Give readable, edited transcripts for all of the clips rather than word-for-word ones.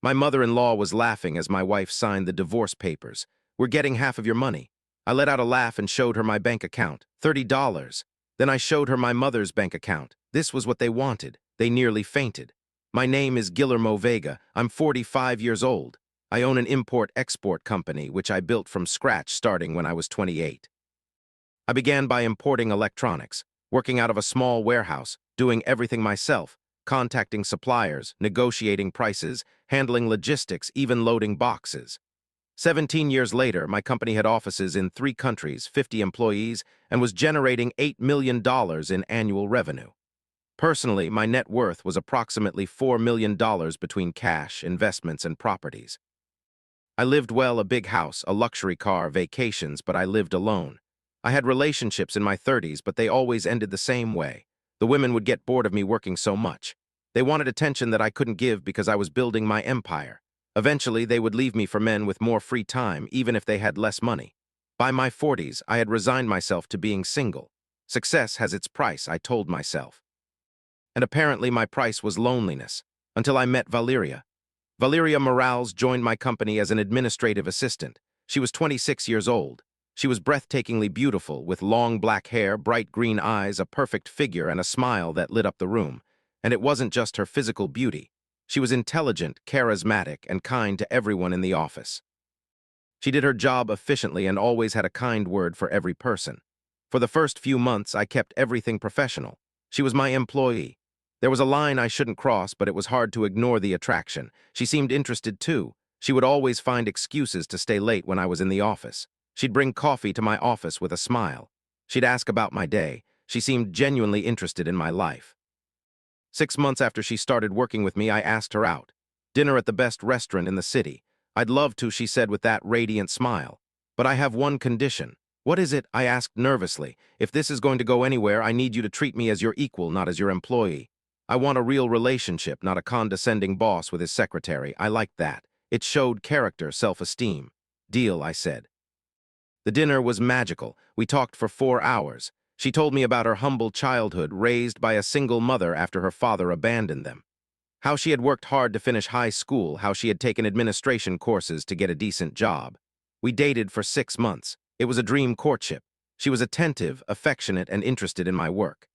My mother-in-law was laughing as my wife signed the divorce papers. "We're getting half of your money." I let out a laugh and showed her my bank account. $30. Then I showed her my mother's bank account. This was what they wanted. They nearly fainted. "My name is Guillermo Vega. I'm 45 years old. I own an import-export company, which I built from scratch starting when I was 28. I began by importing electronics, working out of a small warehouse, doing everything myself, contacting suppliers, negotiating prices, handling logistics, even loading boxes. 17 years later, my company had offices in 3 countries, 50 employees, and was generating $8 million in annual revenue. Personally, my net worth was approximately $4 million between cash, investments, and properties. I lived well, a big house, a luxury car, vacations, but I lived alone. I had relationships in my 30s, but they always ended the same way. The women would get bored of me working so much. They wanted attention that I couldn't give because I was building my empire. Eventually, they would leave me for men with more free time, even if they had less money. By my 40s, I had resigned myself to being single. Success has its price, I told myself. And apparently my price was loneliness, until I met Valeria. Valeria Morales joined my company as an administrative assistant. She was 26 years old. She was breathtakingly beautiful, with long black hair, bright green eyes, a perfect figure, and a smile that lit up the room. And it wasn't just her physical beauty. She was intelligent, charismatic, and kind to everyone in the office. She did her job efficiently and always had a kind word for every person. For the first few months, I kept everything professional. She was my employee. There was a line I shouldn't cross, but it was hard to ignore the attraction. She seemed interested too. She would always find excuses to stay late when I was in the office. She'd bring coffee to my office with a smile. She'd ask about my day. She seemed genuinely interested in my life. 6 months after she started working with me, I asked her out. Dinner at the best restaurant in the city. "I'd love to," she said with that radiant smile. "But I have one condition." "What is it?" I asked nervously. "If this is going to go anywhere, I need you to treat me as your equal, not as your employee. I want a real relationship, not a condescending boss with his secretary. I liked that. It showed character, self-esteem." "Deal," I said. The dinner was magical. We talked for 4 hours. She told me about her humble childhood, raised by a single mother after her father abandoned them. How she had worked hard to finish high school, how she had taken administration courses to get a decent job. We dated for 6 months. It was a dream courtship. She was attentive, affectionate, and interested in my work.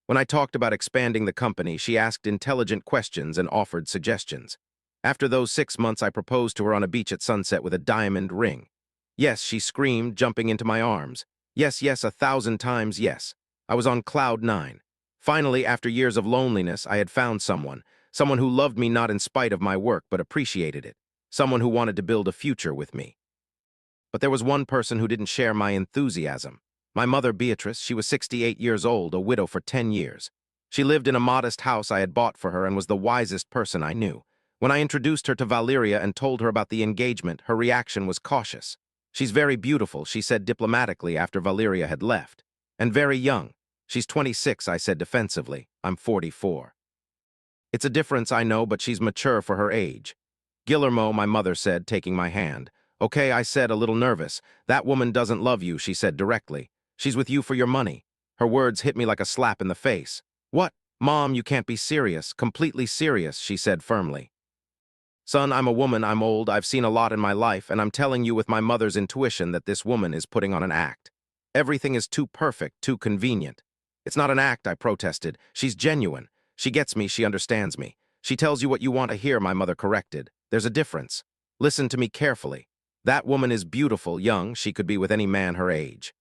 When I talked about expanding the company, she asked intelligent questions and offered suggestions. After those 6 months, I proposed to her on a beach at sunset with a diamond ring. "Yes," she screamed, jumping into my arms. "Yes, yes, 1,000 times yes." I was on cloud 9. Finally, after years of loneliness, I had found someone who loved me not in spite of my work but appreciated it, someone who wanted to build a future with me. But there was one person who didn't share my enthusiasm. My mother, Beatrice. She was 68 years old, a widow for 10 years. She lived in a modest house I had bought for her and was the wisest person I knew. When I introduced her to Valeria and told her about the engagement, her reaction was cautious. "She's very beautiful," she said diplomatically after Valeria had left. "And very young." "She's 26, I said defensively. "I'm 44. "It's a difference, I know, but she's mature for her age." "Guillermo," my mother said, taking my hand. "Okay," I said, a little nervous. "That woman doesn't love you," she said directly. "She's with you for your money." Her words hit me like a slap in the face. "What? Mom, you can't be serious, completely serious," she said firmly. "Son, I'm a woman, I'm old, I've seen a lot in my life, and I'm telling you with my mother's intuition that this woman is putting on an act. Everything is too perfect, too convenient." "It's not an act," I protested. "She's genuine. She gets me, she understands me. She tells you what you want to hear," my mother corrected. "There's a difference. Listen to me carefully. That woman is beautiful, young, she could be with any man her age."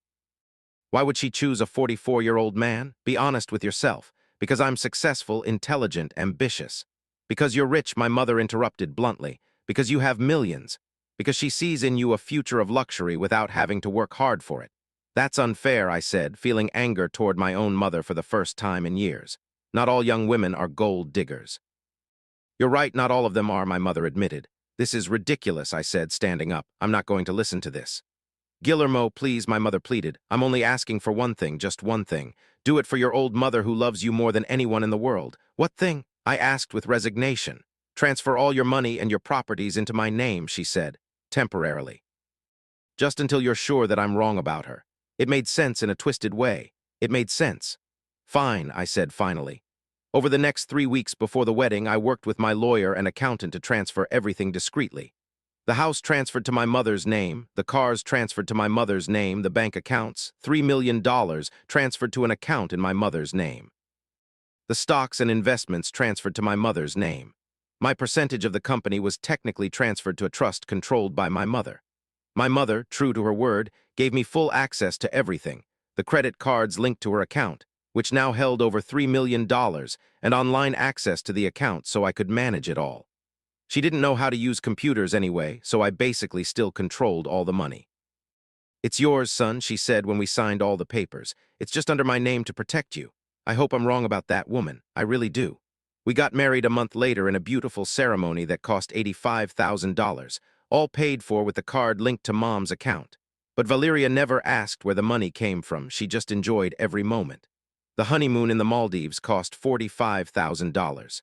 "Why would she choose a 44-year-old man? Be honest with yourself." "Because I'm successful, intelligent, ambitious." "Because you're rich," my mother interrupted bluntly. "Because you have millions. Because she sees in you a future of luxury without having to work hard for it." "That's unfair," I said, feeling anger toward my own mother for the first time in years. "Not all young women are gold diggers." "You're right, not all of them are," my mother admitted. "This is ridiculous," I said, standing up. "I'm not going to listen to this." "Guillermo, please," my mother pleaded. "I'm only asking for one thing, just one thing. Do it for your old mother who loves you more than anyone in the world." "What thing?" I asked with resignation. "Transfer all your money and your properties into my name," she said, temporarily. "Just until you're sure that I'm wrong about her." It made sense in a twisted way. It made sense. "Fine," I said finally. Over the next 3 weeks before the wedding, I worked with my lawyer and accountant to transfer everything discreetly. The house transferred to my mother's name, the cars transferred to my mother's name, the bank accounts, $3 million transferred to an account in my mother's name. The stocks and investments transferred to my mother's name. My percentage of the company was technically transferred to a trust controlled by my mother. My mother, true to her word, gave me full access to everything, the credit cards linked to her account, which now held over $3 million, and online access to the account so I could manage it all. She didn't know how to use computers anyway, so I basically still controlled all the money. "It's yours, son," she said when we signed all the papers. "It's just under my name to protect you. I hope I'm wrong about that woman. I really do." We got married a month later in a beautiful ceremony that cost $85,000, all paid for with the card linked to Mom's account. But Valeria never asked where the money came from. She just enjoyed every moment. The honeymoon in the Maldives cost $45,000.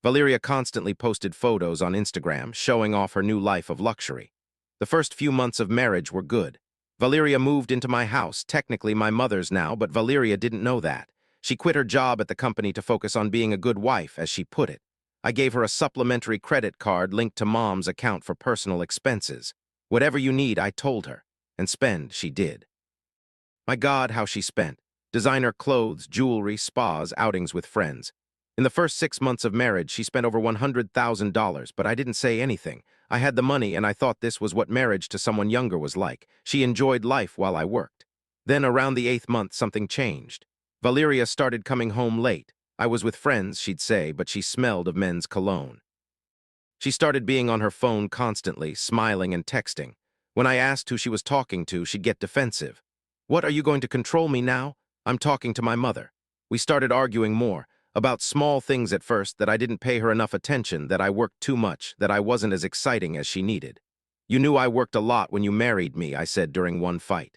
Valeria constantly posted photos on Instagram showing off her new life of luxury. The first few months of marriage were good. Valeria moved into my house, technically my mother's now, but Valeria didn't know that. She quit her job at the company to focus on being a good wife, as she put it. I gave her a supplementary credit card linked to Mom's account for personal expenses. Whatever you need, I told her. And spend, she did. My God, how she spent. Designer clothes, jewelry, spas, outings with friends. In the first 6 months of marriage, she spent over $100,000, but I didn't say anything. I had the money, and I thought this was what marriage to someone younger was like. She enjoyed life while I worked. Then, around the 8th month, something changed. Valeria started coming home late. I was with friends, she'd say, but she smelled of men's cologne. She started being on her phone constantly, smiling and texting. When I asked who she was talking to, she'd get defensive. "What, are you going to control me now? I'm talking to my mother." We started arguing more, about small things at first, that I didn't pay her enough attention, that I worked too much, that I wasn't as exciting as she needed. "You knew I worked a lot when you married me," I said during one fight.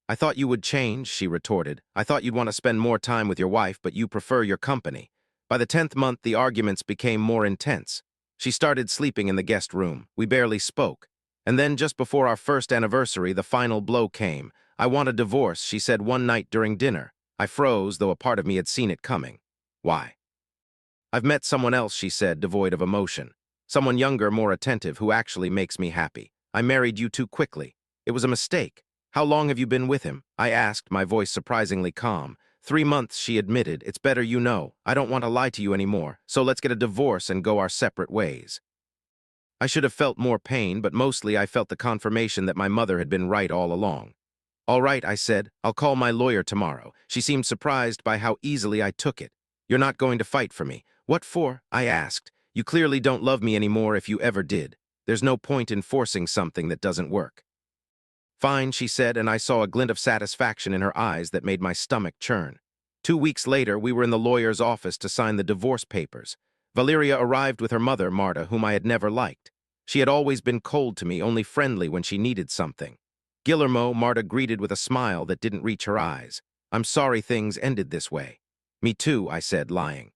"I thought you would change," she retorted. "I thought you'd want to spend more time with your wife, but you prefer your company." By the 10th month, the arguments became more intense. She started sleeping in the guest room. We barely spoke. And then, just before our first anniversary, the final blow came. "I want a divorce," she said one night during dinner. I froze, though a part of me had seen it coming. "Why?" "I've met someone else," she said, devoid of emotion. "Someone younger, more attentive, who actually makes me happy. I married you too quickly. It was a mistake." "How long have you been with him?" I asked, my voice surprisingly calm. 3 months, she admitted. "It's better you know. I don't want to lie to you anymore, so let's get a divorce and go our separate ways." I should have felt more pain, but mostly I felt the confirmation that my mother had been right all along. "All right," I said. "I'll call my lawyer tomorrow." She seemed surprised by how easily I took it. "You're not going to fight for me." "What for?" I asked. "You clearly don't love me anymore if you ever did. There's no point in forcing something that doesn't work." "Fine," she said, and I saw a glint of satisfaction in her eyes that made my stomach churn. 2 weeks later, we were in the lawyer's office to sign the divorce papers. Valeria arrived with her mother, Marta, whom I had never liked. She had always been cold to me, only friendly when she needed something. "Guillermo," Marta greeted with a smile that didn't reach her eyes. "I'm sorry things ended this way." "Me too," I said, lying.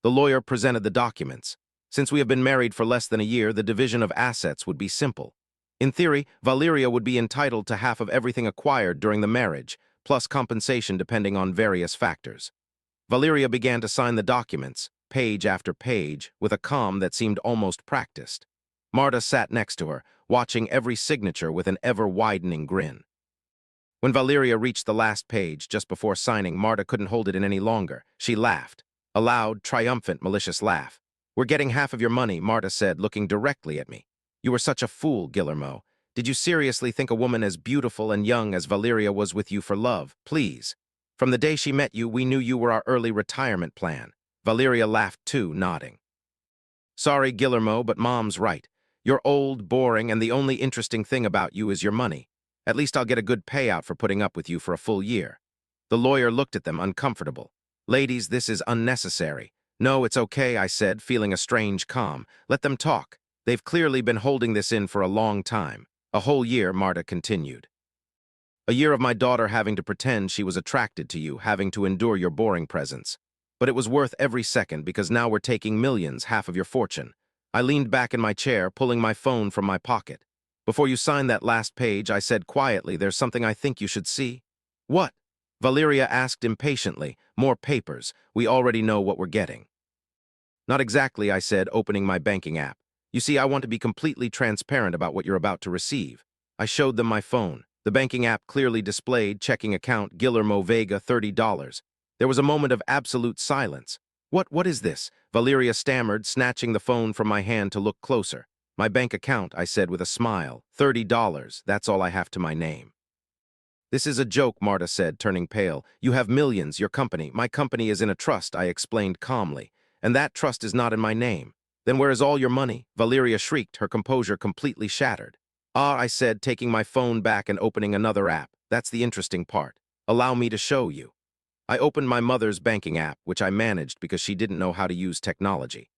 The lawyer presented the documents. Since we have been married for less than a year, the division of assets would be simple. In theory, Valeria would be entitled to half of everything acquired during the marriage, plus compensation depending on various factors. Valeria began to sign the documents, page after page, with a calm that seemed almost practiced. Marta sat next to her, watching every signature with an ever-widening grin. When Valeria reached the last page, just before signing, Marta couldn't hold it in any longer. She laughed. A loud, triumphant, malicious laugh. "We're getting half of your money," Marta said, looking directly at me. "You were such a fool, Guillermo. Did you seriously think a woman as beautiful and young as Valeria was with you for love? Please. From the day she met you, we knew you were our early retirement plan." Valeria laughed too, nodding. "Sorry, Guillermo, but Mom's right. You're old, boring, and the only interesting thing about you is your money. At least I'll get a good payout for putting up with you for a full year." The lawyer looked at them, uncomfortable. "Ladies, this is unnecessary." "No, it's okay," I said, feeling a strange calm. "Let them talk. They've clearly been holding this in for a long time." "A whole year," Marta continued. "A year of my daughter having to pretend she was attracted to you, having to endure your boring presence. But it was worth every second, because now we're taking millions, half of your fortune." I leaned back in my chair, pulling my phone from my pocket. "Before you sign that last page," I said quietly, "there's something I think you should see." "What?" Valeria asked impatiently. More papers. We already know what we're getting. Not exactly, I said, opening my banking app. You see, I want to be completely transparent about what you're about to receive. I showed them my phone. The banking app clearly displayed checking account Guillermo Vega, $30. There was a moment of absolute silence. What is this? Valeria stammered, snatching the phone from my hand to look closer. My bank account, I said with a smile. $30, that's all I have to my name. This is a joke, Marta said, turning pale. You have millions, your company. My company is in a trust, I explained calmly. And that trust is not in my name. Then where is all your money? Valeria shrieked, her composure completely shattered. Ah, I said, taking my phone back and opening another app. That's the interesting part. Allow me to show you. I opened my mother's banking app, which I managed because she didn't know how to use technology.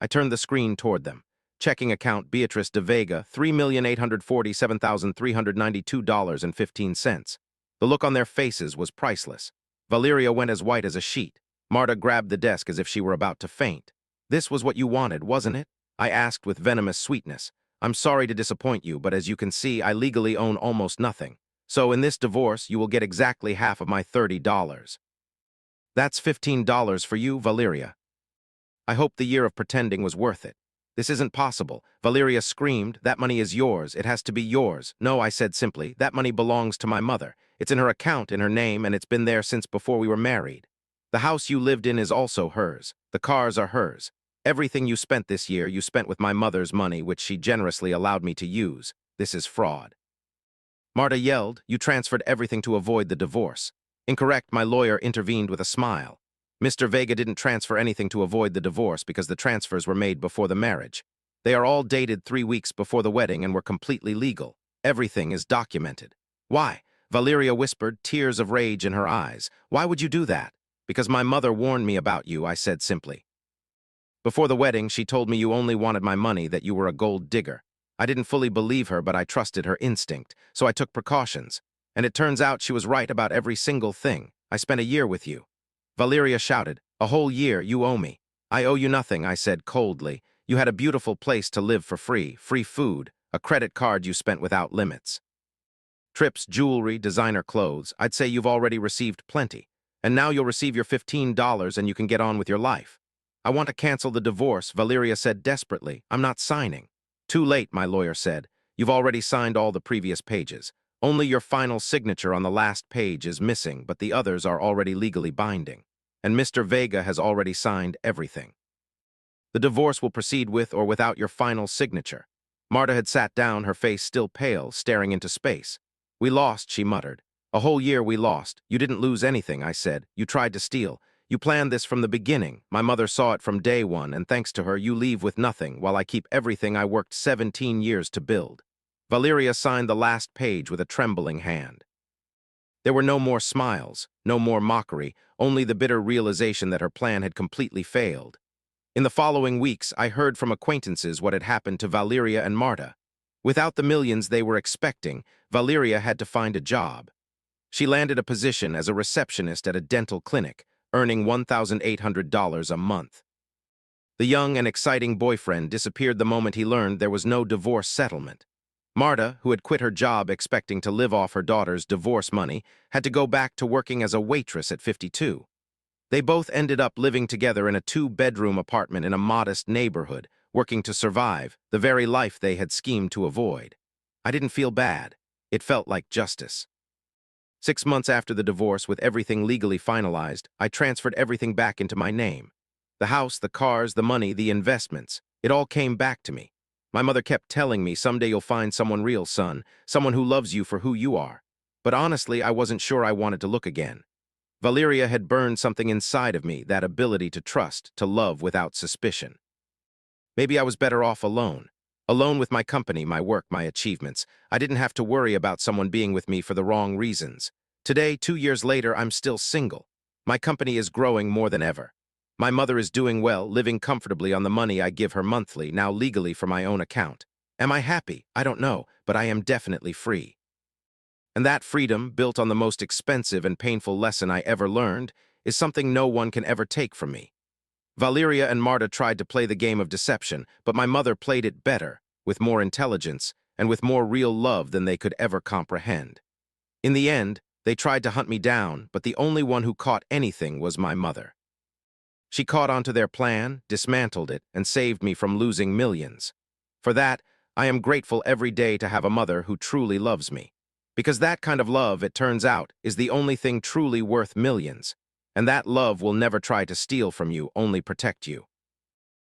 I turned the screen toward them. Checking account Beatrice de Vega, $3,847,392.15. The look on their faces was priceless. Valeria went as white as a sheet. Marta grabbed the desk as if she were about to faint. This was what you wanted, wasn't it? I asked with venomous sweetness. I'm sorry to disappoint you, but as you can see, I legally own almost nothing. So in this divorce, you will get exactly half of my $30. That's $15 for you, Valeria. I hope the year of pretending was worth it. This isn't possible. Valeria screamed, that money is yours. It has to be yours. No, I said simply, that money belongs to my mother. It's in her account, in her name, and it's been there since before we were married. The house you lived in is also hers. The cars are hers. Everything you spent this year, you spent with my mother's money, which she generously allowed me to use. This is fraud. Marta yelled, you transferred everything to avoid the divorce. Incorrect, my lawyer intervened with a smile. Mr. Vega didn't transfer anything to avoid the divorce because the transfers were made before the marriage. They are all dated 3 weeks before the wedding and were completely legal. Everything is documented. Why? Valeria whispered, tears of rage in her eyes. Why would you do that? Because my mother warned me about you, I said simply. Before the wedding, she told me you only wanted my money, that you were a gold digger. I didn't fully believe her, but I trusted her instinct, so I took precautions. And it turns out she was right about every single thing. I spent a year with you. Valeria shouted, a whole year, you owe me. I owe you nothing, I said coldly. You had a beautiful place to live for free food, a credit card you spent without limits. Trips, jewelry, designer clothes, I'd say you've already received plenty. And now you'll receive your $15 and you can get on with your life. I want to cancel the divorce, Valeria said desperately. I'm not signing. Too late, my lawyer said. You've already signed all the previous pages. Only your final signature on the last page is missing, but the others are already legally binding. And Mr. Vega has already signed everything. The divorce will proceed with or without your final signature. Marta had sat down, her face still pale, staring into space. We lost, she muttered. A whole year we lost. You didn't lose anything, I said. You tried to steal. You planned this from the beginning. My mother saw it from day one, and thanks to her, you leave with nothing, while I keep everything I worked 17 years to build. Valeria signed the last page with a trembling hand. There were no more smiles, no more mockery, only the bitter realization that her plan had completely failed. In the following weeks, I heard from acquaintances what had happened to Valeria and Marta. Without the millions they were expecting, Valeria had to find a job. She landed a position as a receptionist at a dental clinic, earning $1,800 a month. The young and exciting boyfriend disappeared the moment he learned there was no divorce settlement. Marta, who had quit her job expecting to live off her daughter's divorce money, had to go back to working as a waitress at 52. They both ended up living together in a 2-bedroom apartment in a modest neighborhood, working to survive, the very life they had schemed to avoid. I didn't feel bad. It felt like justice. 6 months after the divorce, with everything legally finalized, I transferred everything back into my name. The house, the cars, the money, the investments, it all came back to me. My mother kept telling me, someday you'll find someone real, son, someone who loves you for who you are. But honestly, I wasn't sure I wanted to look again. Valeria had burned something inside of me, that ability to trust, to love without suspicion. Maybe I was better off alone. Alone with my company, my work, my achievements. I didn't have to worry about someone being with me for the wrong reasons. Today, 2 years later, I'm still single. My company is growing more than ever. My mother is doing well, living comfortably on the money I give her monthly, now legally for my own account. Am I happy? I don't know, but I am definitely free. And that freedom, built on the most expensive and painful lesson I ever learned, is something no one can ever take from me. Valeria and Marta tried to play the game of deception, but my mother played it better, with more intelligence, and with more real love than they could ever comprehend. In the end, They tried to hunt me down, but the only one who caught anything was my mother. She caught onto their plan, dismantled it, and saved me from losing millions. For that, I am grateful every day to have a mother who truly loves me. Because that kind of love, it turns out, is the only thing truly worth millions. And that love will never try to steal from you, only protect you.